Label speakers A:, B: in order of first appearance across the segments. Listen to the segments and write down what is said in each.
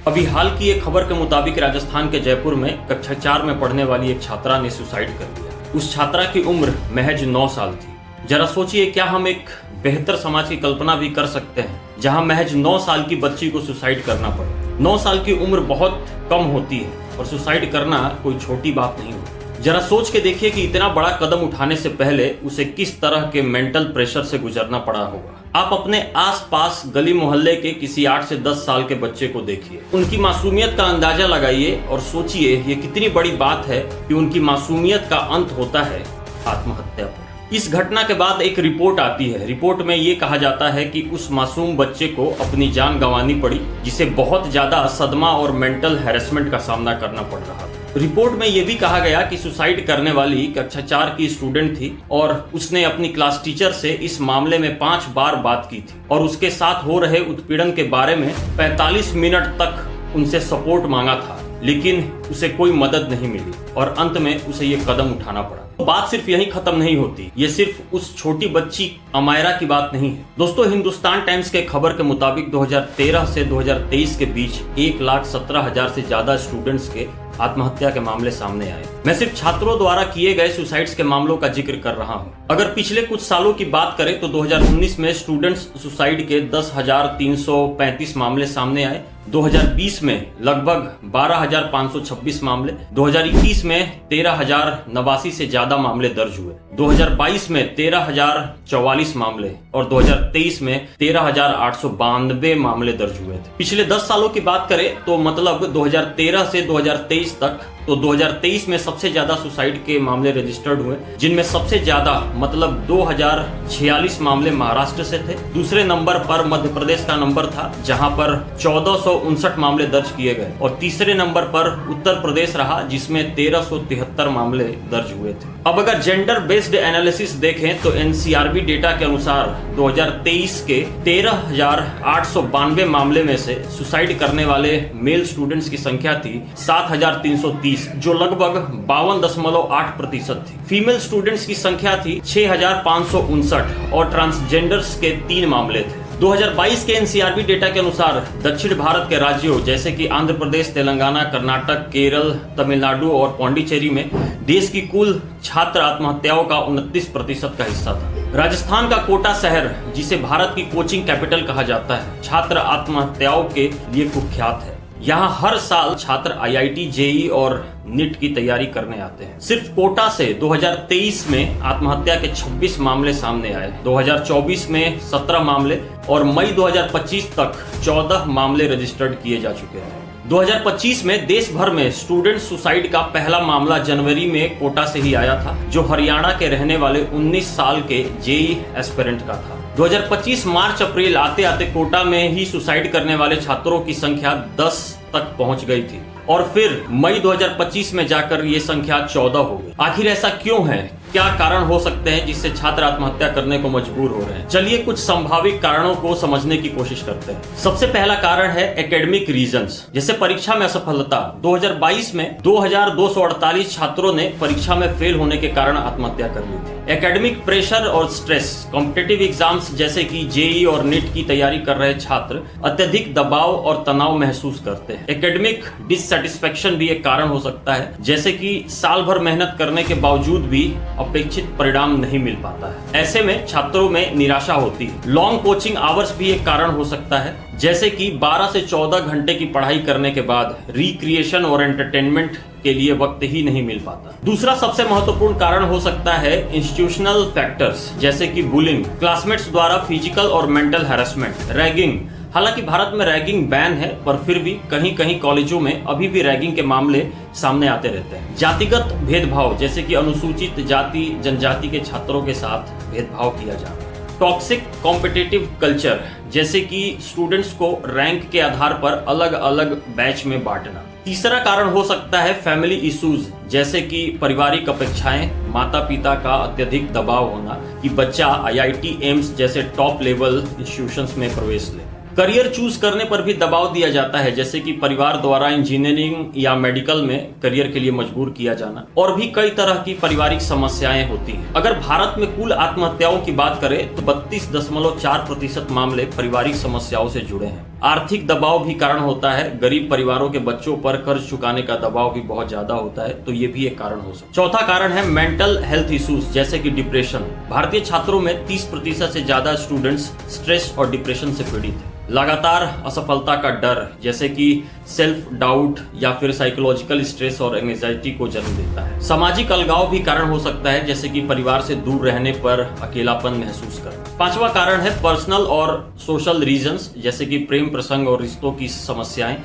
A: अभी हाल की एक खबर के मुताबिक राजस्थान के जयपुर में कक्षा 4 में पढ़ने वाली एक छात्रा ने सुसाइड कर लिया। उस छात्रा की उम्र महज 9 साल थी। जरा सोचिए, क्या हम एक बेहतर समाज की कल्पना भी कर सकते हैं जहां महज 9 साल की बच्ची को सुसाइड करना पड़े। 9 साल की उम्र बहुत कम होती है और सुसाइड करना कोई छोटी बात नहीं होती। जरा सोच के देखिए कि इतना बड़ा कदम उठाने से पहले उसे किस तरह के मेंटल प्रेशर से गुजरना पड़ा होगा। आप अपने आसपास गली मोहल्ले के किसी 8 से 10 साल के बच्चे को देखिए, उनकी मासूमियत का अंदाजा लगाइए और सोचिए ये कितनी बड़ी बात है कि उनकी मासूमियत का अंत होता है आत्महत्या पर। इस घटना के बाद एक रिपोर्ट आती है। रिपोर्ट में ये कहा जाता है कि उस मासूम बच्चे को अपनी जान गंवानी पड़ी, जिसे बहुत ज्यादा सदमा और मेंटल हैरेसमेंट का सामना करना पड़ रहा था। रिपोर्ट में यह भी कहा गया कि सुसाइड करने वाली कक्षा 4 की स्टूडेंट थी और उसने अपनी क्लास टीचर से इस मामले में 5 बार बात की थी और उसके साथ हो रहे उत्पीड़न के बारे में 45 मिनट तक उनसे सपोर्ट मांगा था, लेकिन उसे कोई मदद नहीं मिली और अंत में उसे ये कदम उठाना पड़ा। बात सिर्फ यहीं खत्म नहीं होती। ये सिर्फ उस छोटी बच्ची अमायरा की बात नहीं है। दोस्तों, हिंदुस्तान टाइम्स के खबर के मुताबिक 2013 से 2023 के बीच 1,17,000 से ज्यादा स्टूडेंट्स के आत्महत्या के मामले सामने आए। मैं सिर्फ छात्रों द्वारा किए गए सुसाइड्स के मामलों का जिक्र कर रहा हूँ। अगर पिछले कुछ सालों की बात करें तो 2019 में स्टूडेंट्स सुसाइड के 10,335 मामले सामने आए। 2020 में लगभग 12,526 मामले, 2021 में 13,089 से ज्यादा मामले दर्ज हुए, 2022 में 13,044 मामले और 2023 में 13,892 मामले दर्ज हुए थे। पिछले 10 सालों की बात करें तो मतलब 2013 से 2023 तक, तो 2023 में सबसे ज्यादा सुसाइड के मामले रजिस्टर्ड हुए, जिनमें सबसे ज्यादा मतलब 2,046 मामले महाराष्ट्र से थे। दूसरे नंबर पर मध्य प्रदेश का नंबर था, जहां पर 1,459 मामले दर्ज किए गए और तीसरे नंबर पर उत्तर प्रदेश रहा, जिसमें 1,373 मामले दर्ज हुए थे। अब अगर जेंडर बेस्ड एनालिसिस देखें तो एनसीआरबी डेटा के अनुसार 2023 के 13,892 मामले में से सुसाइड करने वाले मेल स्टूडेंट्स की संख्या थी 7,330, जो लगभग 52.8% थी। फीमेल स्टूडेंट्स की संख्या थी 6,559 और ट्रांसजेंडर्स के 3 मामले थे। 2022 के एनसीआरबी डेटा के अनुसार दक्षिण भारत के राज्यों जैसे कि आंध्र प्रदेश, तेलंगाना, कर्नाटक, केरल, तमिलनाडु और पौंडीचेरी में देश की कुल छात्र आत्महत्याओं का 29% का हिस्सा था। राजस्थान का कोटा शहर, जिसे भारत की कोचिंग कैपिटल कहा जाता है, छात्र आत्महत्याओं के लिए कुख्यात है। यहाँ हर साल छात्र आईआईटी, जेई और नीट की तैयारी करने आते हैं। सिर्फ कोटा से 2023 में आत्महत्या के 26 मामले सामने आए, 2024 में 17 मामले और मई 2025 तक 14 मामले रजिस्टर्ड किए जा चुके हैं। 2025 में देश भर में स्टूडेंट सुसाइड का पहला मामला जनवरी में कोटा से ही आया था, जो हरियाणा के रहने वाले 19 साल के जेई एस्पिरेंट का था। 2025 मार्च अप्रैल आते आते कोटा में ही सुसाइड करने वाले छात्रों की संख्या 10 तक पहुंच गई थी और फिर मई 2025 में जाकर ये संख्या 14 हो गई। आखिर ऐसा क्यों है? क्या कारण हो सकते हैं जिससे छात्र आत्महत्या करने को मजबूर हो रहे हैं? चलिए कुछ संभावित कारणों को समझने की कोशिश करते हैं। सबसे पहला कारण है एकेडमिक रीजंस, जैसे परीक्षा में असफलता। 2022 में 2,248 छात्रों ने परीक्षा में फेल होने के कारण आत्महत्या कर ली थी। एकेडमिक प्रेशर और स्ट्रेस, कॉम्पिटिटिव एग्जाम्स जैसे कि जेई और नीट की तैयारी कर रहे छात्र अत्यधिक दबाव और तनाव महसूस करते हैं। एकेडमिक डिससैटिस्फैक्शन भी एक कारण हो सकता है, जैसे कि साल भर मेहनत करने के बावजूद भी अपेक्षित परिणाम नहीं मिल पाता है। ऐसे में छात्रों में निराशा होती है। लॉन्ग कोचिंग आवर्स भी एक कारण हो सकता है, जैसे कि 12 से 14 घंटे की पढ़ाई करने के बाद रिक्रिएशन और एंटरटेनमेंट के लिए वक्त ही नहीं मिल पाता। दूसरा सबसे महत्वपूर्ण कारण हो सकता है इंस्टीट्यूशनल फैक्टर्स, जैसे कि बुलिंग, क्लासमेट्स द्वारा फिजिकल और मेंटल हैरेसमेंट, रैगिंग। हालांकि भारत में रैगिंग बैन है, पर फिर भी कहीं कहीं कॉलेजों में अभी भी रैगिंग के मामले सामने आते रहते हैं। जातिगत भेदभाव, जैसे कि अनुसूचित जाति जनजाति के छात्रों के साथ भेदभाव किया जाना। टॉक्सिक कॉम्पिटिटिव कल्चर, जैसे कि स्टूडेंट्स को रैंक के आधार पर अलग अलग बैच में बांटना। तीसरा कारण हो सकता है फैमिली इश्यूज, जैसे कि पारिवारिक अपेक्षाएं, माता पिता का अत्यधिक दबाव होना कि बच्चा आईआईटी, एम्स जैसे टॉप लेवल इंस्टीट्यूशंस में प्रवेश ले। करियर चूज करने पर भी दबाव दिया जाता है, जैसे कि परिवार द्वारा इंजीनियरिंग या मेडिकल में करियर के लिए मजबूर किया जाना, और भी कई तरह की पारिवारिक समस्याएं होती हैं। अगर भारत में कुल आत्महत्याओं की बात करें तो 32.4% मामले पारिवारिक समस्याओं से जुड़े हैं। आर्थिक दबाव भी कारण होता है। गरीब परिवारों के बच्चों पर कर्ज चुकाने का दबाव भी बहुत ज्यादा होता है, तो ये भी एक कारण हो सकता है। चौथा कारण है मेंटल हेल्थ इश्यूज, जैसे कि डिप्रेशन। भारतीय छात्रों में 30% से ज्यादा स्टूडेंट्स स्ट्रेस और डिप्रेशन से पीड़ित हैं। लगातार असफलता का डर, जैसे कि सेल्फ डाउट या फिर साइकोलॉजिकल स्ट्रेस और एंजाइटी को जन्म देता है। सामाजिक अलगाव भी कारण हो सकता है, जैसे कि परिवार से दूर रहने पर अकेलापन महसूस करना। पांचवा कारण है पर्सनल और सोशल रीजंस, जैसे कि प्रेम प्रसंग और रिश्तों की समस्याएं।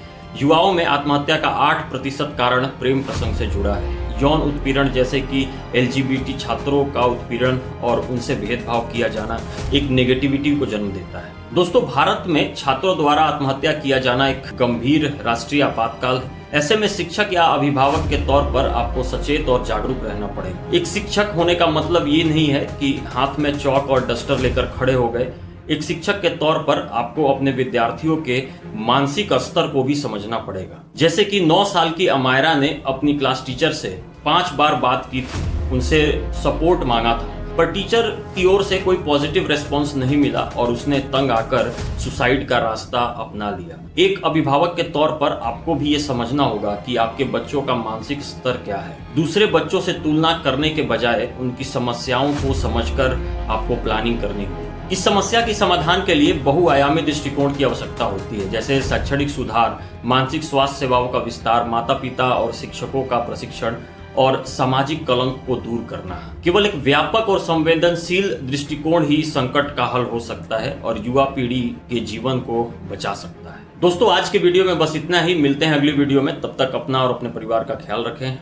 A: युवाओं में आत्महत्या का 8% कारण प्रेम प्रसंग से जुड़ा है। यौन उत्पीड़न, जैसे कि LGBT छात्रों का उत्पीड़न और उनसे भेदभाव किया जाना एक नेगेटिविटी को जन्म देता है। दोस्तों, भारत में छात्रों द्वारा आत्महत्या किया जाना एक गंभीर राष्ट्रीय आपातकाल है। ऐसे में शिक्षक या अभिभावक के तौर पर आपको सचेत और जागरूक रहना पड़ेगा। एक शिक्षक होने का मतलब ये नहीं है कि हाथ में चौक और डस्टर लेकर खड़े हो गए। एक शिक्षक के तौर पर आपको अपने विद्यार्थियों के मानसिक स्तर को भी समझना पड़ेगा। जैसे कि 9 साल की अमायरा ने अपनी क्लास टीचर से 5 बार बात की थी, उनसे सपोर्ट मांगा था, पर टीचर की ओर से कोई पॉजिटिव रेस्पॉन्स नहीं मिला और उसने तंग आकर सुसाइड का रास्ता अपना लिया। एक अभिभावक के तौर पर आपको भी ये समझना होगा कि आपके बच्चों का मानसिक स्तर क्या है। दूसरे बच्चों से तुलना करने के बजाय उनकी समस्याओं को समझकर आपको प्लानिंग करनी होगी। इस समस्या के समाधान के लिए बहुआयामी दृष्टिकोण की आवश्यकता होती है, जैसे शैक्षणिक सुधार, मानसिक स्वास्थ्य सेवाओं का विस्तार, माता पिता और शिक्षकों का प्रशिक्षण और सामाजिक कलंक को दूर करना। केवल एक व्यापक और संवेदनशील दृष्टिकोण ही संकट का हल हो सकता है और युवा पीढ़ी के जीवन को बचा सकता है। दोस्तों, आज के वीडियो में बस इतना ही। मिलते हैं अगली वीडियो में। तब तक अपना और अपने परिवार का ख्याल रखें।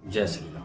A: जय श्री राम।